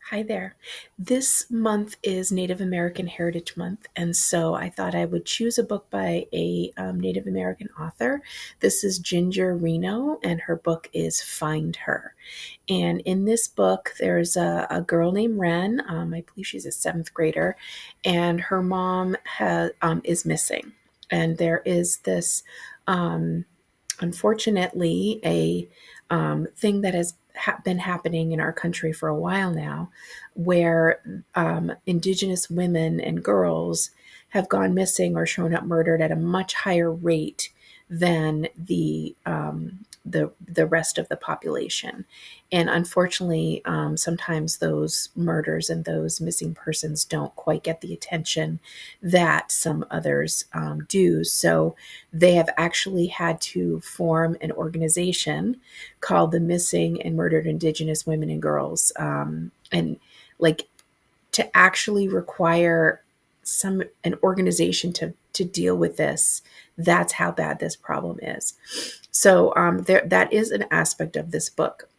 Hi there. This month is Native American Heritage Month, and so I thought I would choose a book by a Native American author. This is Ginger Reno, and her book is Find Her. And in this book, there's a girl named Wren. I believe she's a seventh grader, and her mom is missing. And there is this, um, unfortunately, a thing that has been happening in our country for a while now, where Indigenous women and girls have gone missing or shown up murdered at a much higher rate than the rest of the population. And unfortunately, sometimes those murders and those missing persons don't quite get the attention that some others do. So they have actually had to form an organization called the Missing and Murdered Indigenous Women and Girls. And like to actually require an organization to deal with this, that's how bad this problem is. So that is an aspect of this book.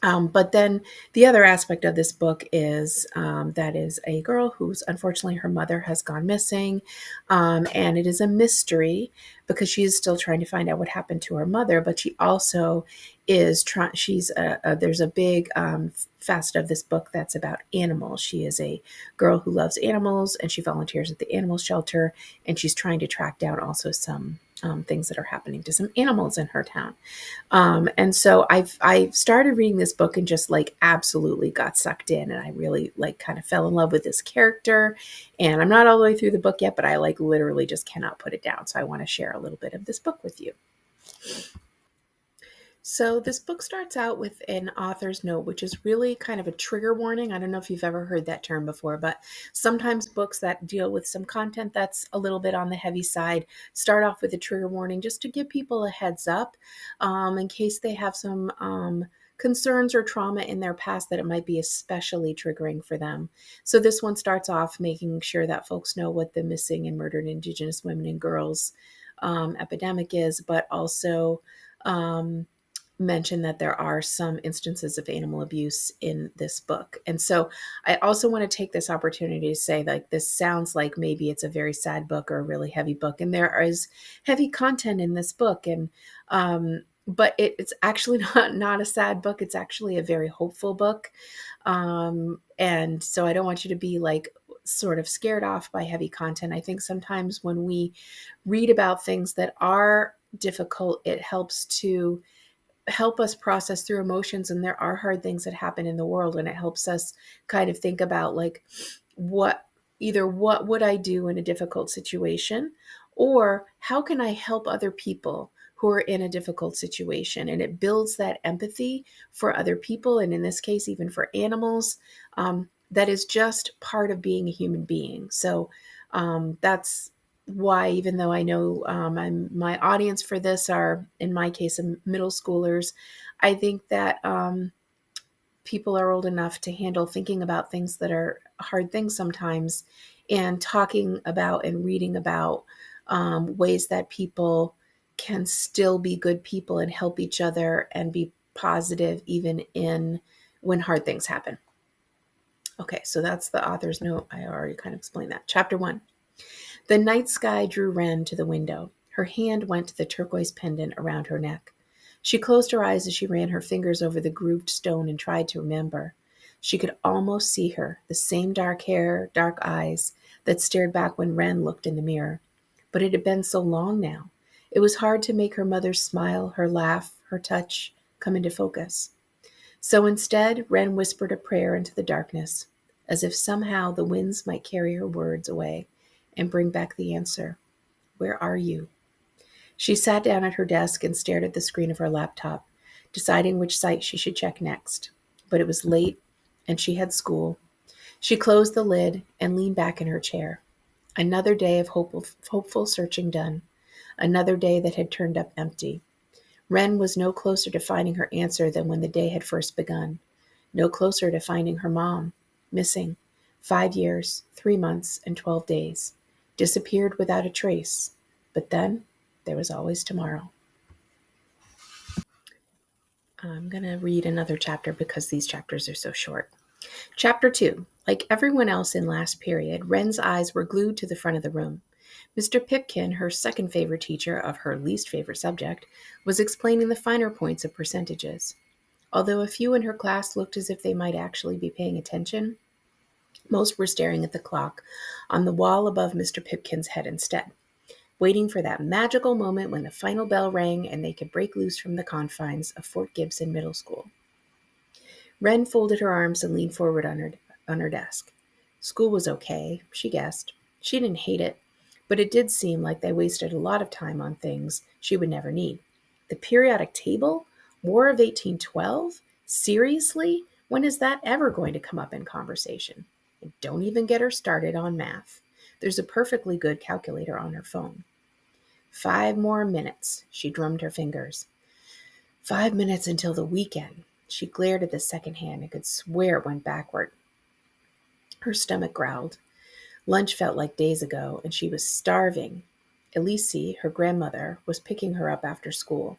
But then the other aspect of this book is that is a girl who's unfortunately her mother has gone missing. And it is a mystery because she is still trying to find out what happened to her mother. But she also is trying, there's a big facet of this book that's about animals. She is a girl who loves animals and she volunteers at the animal shelter. And she's trying to track down also some things that are happening to some animals in her town. And so I started reading this book and just like absolutely got sucked in, and I really like kind of fell in love with this character. And I'm not all the way through the book yet, but I like literally just cannot put it down. So I want to share a little bit of this book with you. So this book starts out with an author's note, which is really kind of a trigger warning. I don't know if you've ever heard that term before, but sometimes books that deal with some content that's a little bit on the heavy side start off with a trigger warning just to give people a heads up in case they have some concerns or trauma in their past that it might be especially triggering for them. So this one starts off making sure that folks know what the missing and murdered Indigenous women and girls epidemic is, but also mention that there are some instances of animal abuse in this book. And so I also want to take this opportunity to say, like, this sounds like maybe it's a very sad book or a really heavy book, and there is heavy content in this book. And but it's actually not a sad book. It's actually a very hopeful book. And so I don't want you to be like sort of scared off by heavy content. I think sometimes when we read about things that are difficult, it help us process through emotions, and there are hard things that happen in the world, and it helps us kind of think about like what would I do in a difficult situation, or how can I help other people who are in a difficult situation. And it builds that empathy for other people, and in this case even for animals. That is just part of being a human being. So that's why, even though I know my audience for this are, in my case, middle schoolers, I think that people are old enough to handle thinking about things that are hard things sometimes, and talking about and reading about ways that people can still be good people and help each other and be positive even in when hard things happen. Okay, so that's the author's note. I already kind of explained that. Chapter 1. The night sky drew Wren to the window. Her hand went to the turquoise pendant around her neck. She closed her eyes as she ran her fingers over the grooved stone and tried to remember. She could almost see her, the same dark hair, dark eyes that stared back when Wren looked in the mirror. But it had been so long now. It was hard to make her mother's smile, her laugh, her touch come into focus. So instead, Wren whispered a prayer into the darkness, as if somehow the winds might carry her words away and bring back the answer. Where are you? She sat down at her desk and stared at the screen of her laptop, deciding which site she should check next. But it was late, and she had school. She closed the lid and leaned back in her chair. Another day of hopeful searching done. Another day that had turned up empty. Wren was no closer to finding her answer than when the day had first begun. No closer to finding her mom, missing, 5 years, 3 months, and 12 days. Disappeared without a trace. But then there was always tomorrow. I'm going to read another chapter because these chapters are so short. Chapter 2. Like everyone else in last period, Wren's eyes were glued to the front of the room. Mr. Pipkin, her second favorite teacher of her least favorite subject, was explaining the finer points of percentages. Although a few in her class looked as if they might actually be paying attention, most were staring at the clock on the wall above Mr. Pipkin's head instead, waiting for that magical moment when the final bell rang and they could break loose from the confines of Fort Gibson Middle School. Wren folded her arms and leaned forward on her desk. School was okay, she guessed. She didn't hate it, but it did seem like they wasted a lot of time on things she would never need. The periodic table? War of 1812? Seriously? When is that ever going to come up in conversation? And don't even get her started on math. There's a perfectly good calculator on her phone. 5 more minutes, she drummed her fingers. 5 minutes until the weekend. She glared at the second hand and could swear it went backward. Her stomach growled. Lunch felt like days ago, and she was starving. Elise, her grandmother, was picking her up after school.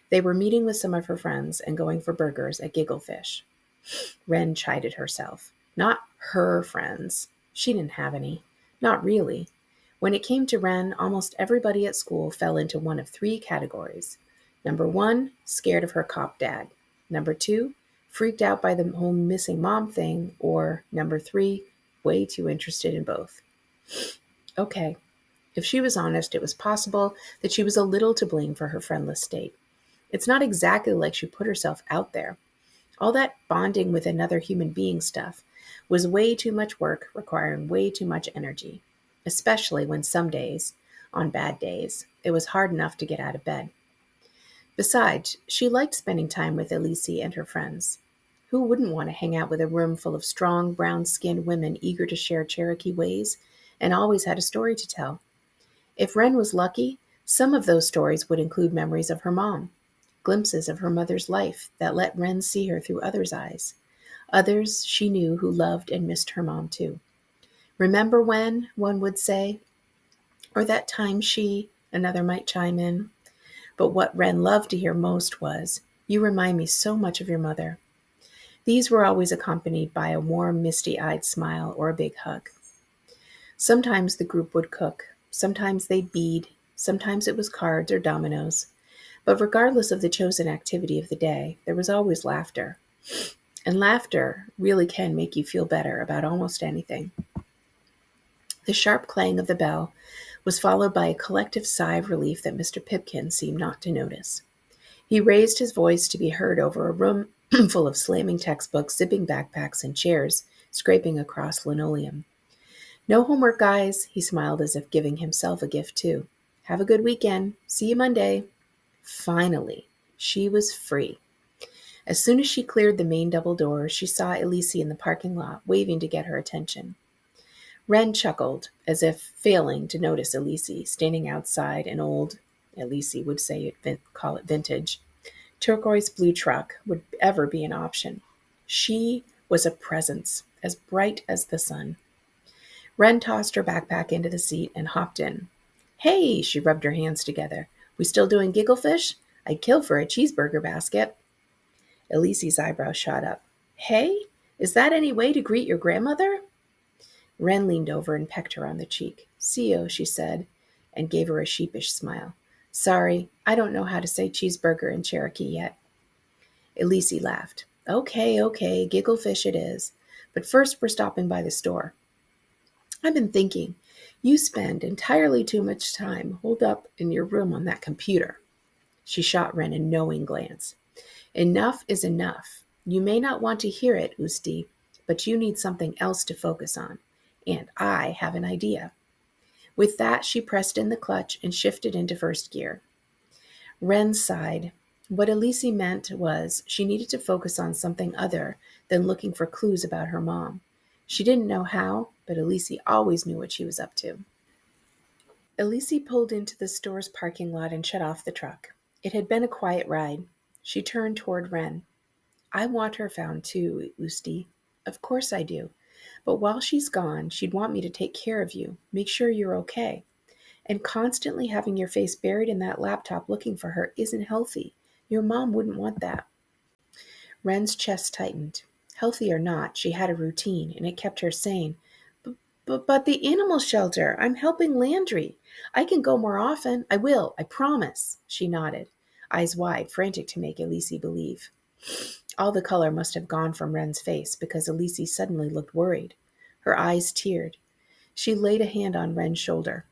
They were meeting with some of her friends and going for burgers at Gigglefish. Wren chided herself. Not her friends. She didn't have any. Not really. When it came to Wren, almost everybody at school fell into one of 3 categories. Number 1, scared of her cop dad. Number 2, freaked out by the whole missing mom thing. Or number 3, way too interested in both. Okay, if she was honest, it was possible that she was a little to blame for her friendless state. It's not exactly like she put herself out there. All that bonding with another human being stuff was way too much work, requiring way too much energy, especially when some days, on bad days, it was hard enough to get out of bed. Besides, she liked spending time with Elise and her friends. Who wouldn't want to hang out with a room full of strong, brown-skinned women eager to share Cherokee ways and always had a story to tell? If Wren was lucky, some of those stories would include memories of her mom, glimpses of her mother's life that let Wren see her through others' eyes. Others she knew who loved and missed her mom too. Remember when, one would say, or that time another might chime in. But what Wren loved to hear most was, "You remind me so much of your mother." These were always accompanied by a warm, misty-eyed smile or a big hug. Sometimes the group would cook. Sometimes they'd bead. Sometimes it was cards or dominoes. But regardless of the chosen activity of the day, there was always laughter. And laughter really can make you feel better about almost anything. The sharp clang of the bell was followed by a collective sigh of relief that Mr. Pipkin seemed not to notice. He raised his voice to be heard over a room full of slamming textbooks, zipping backpacks, and chairs scraping across linoleum. "No homework, guys," he smiled as if giving himself a gift too. "Have a good weekend. See you Monday." Finally, she was free. As soon as she cleared the main double doors, she saw Elise in the parking lot, waving to get her attention. Wren chuckled, as if failing to notice Elise, standing outside an old, Elise would call it vintage, turquoise blue truck would ever be an option. She was a presence, as bright as the sun. Wren tossed her backpack into the seat and hopped in. "Hey," she rubbed her hands together. "We still doing Gigglefish? I'd kill for a cheeseburger basket." Elise's eyebrows shot up. "Hey, is that any way to greet your grandmother?" Wren leaned over and pecked her on the cheek. "See you," she said, and gave her a sheepish smile. "Sorry, I don't know how to say cheeseburger in Cherokee yet." Elise laughed. Okay, Gigglefish it is. But first we're stopping by the store. I've been thinking, you spend entirely too much time holed up in your room on that computer." She shot Wren a knowing glance. "Enough is enough. You may not want to hear it, Usti, but you need something else to focus on. And I have an idea." With that, she pressed in the clutch and shifted into first gear. Wren sighed. What Elise meant was she needed to focus on something other than looking for clues about her mom. She didn't know how, but Elise always knew what she was up to. Elise pulled into the store's parking lot and shut off the truck. It had been a quiet ride. She turned toward Wren. "I want her found too, Usti. Of course I do. But while she's gone, she'd want me to take care of you, make sure you're okay. And constantly having your face buried in that laptop looking for her isn't healthy. Your mom wouldn't want that." Wren's chest tightened. Healthy or not, she had a routine, and it kept her sane. But the animal shelter. I'm helping Landry. I can go more often. I will. I promise. She nodded, eyes wide, frantic to make Elise believe. All the color must have gone from Wren's face because Elise suddenly looked worried. Her eyes teared. She laid a hand on Wren's shoulder.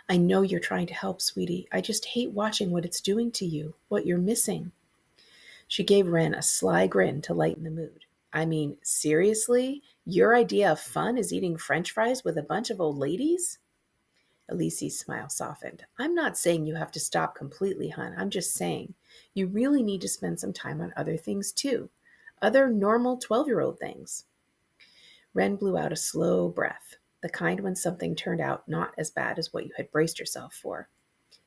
I know you're trying to help, sweetie. I just hate watching what it's doing to you, what you're missing. She gave Wren a sly grin to lighten the mood. I mean, seriously? Your idea of fun is eating French fries with a bunch of old ladies? Elise's smile softened. I'm not saying you have to stop completely, hon. I'm just saying you really need to spend some time on other things too. Other normal 12-year-old things. Wren blew out a slow breath, the kind when something turned out not as bad as what you had braced yourself for.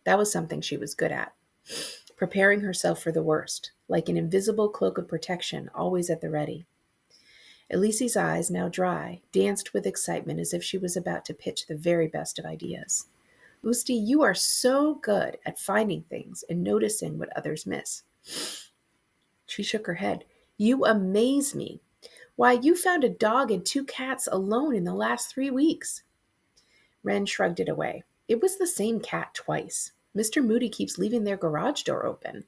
That was something she was good at. Preparing herself for the worst, like an invisible cloak of protection always at the ready. Elise's eyes, now dry, danced with excitement as if she was about to pitch the very best of ideas. Usti, you are so good at finding things and noticing what others miss. She shook her head. You amaze me. Why, you found a dog and 2 cats alone in the last 3 weeks. Wren shrugged it away. It was the same cat twice. Mr. Moody keeps leaving their garage door open.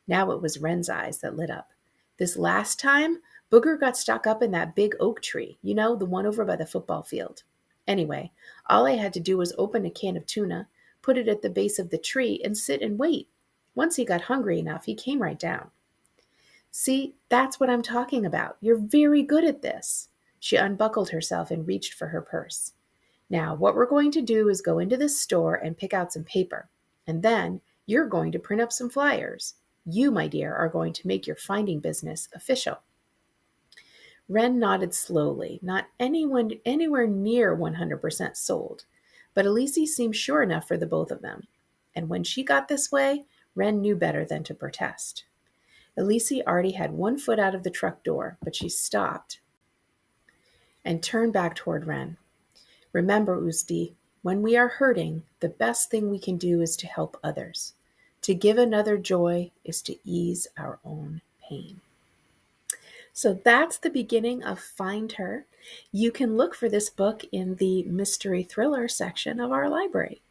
Now it was Wren's eyes that lit up. This last time, Booger got stuck up in that big oak tree, you know, the one over by the football field. Anyway, all I had to do was open a can of tuna, put it at the base of the tree, and sit and wait. Once he got hungry enough, he came right down. See, that's what I'm talking about. You're very good at this. She unbuckled herself and reached for her purse. Now, what we're going to do is go into this store and pick out some paper. And then you're going to print up some flyers. You, my dear, are going to make your finding business official. Wren nodded slowly, not anywhere near 100% sold. But Elise seemed sure enough for the both of them. And when she got this way, Wren knew better than to protest. Elise already had 1 foot out of the truck door, but she stopped and turned back toward Wren. Remember, Usti, when we are hurting, the best thing we can do is to help others. To give another joy is to ease our own pain. So that's the beginning of Find Her. You can look for this book in the mystery thriller section of our library.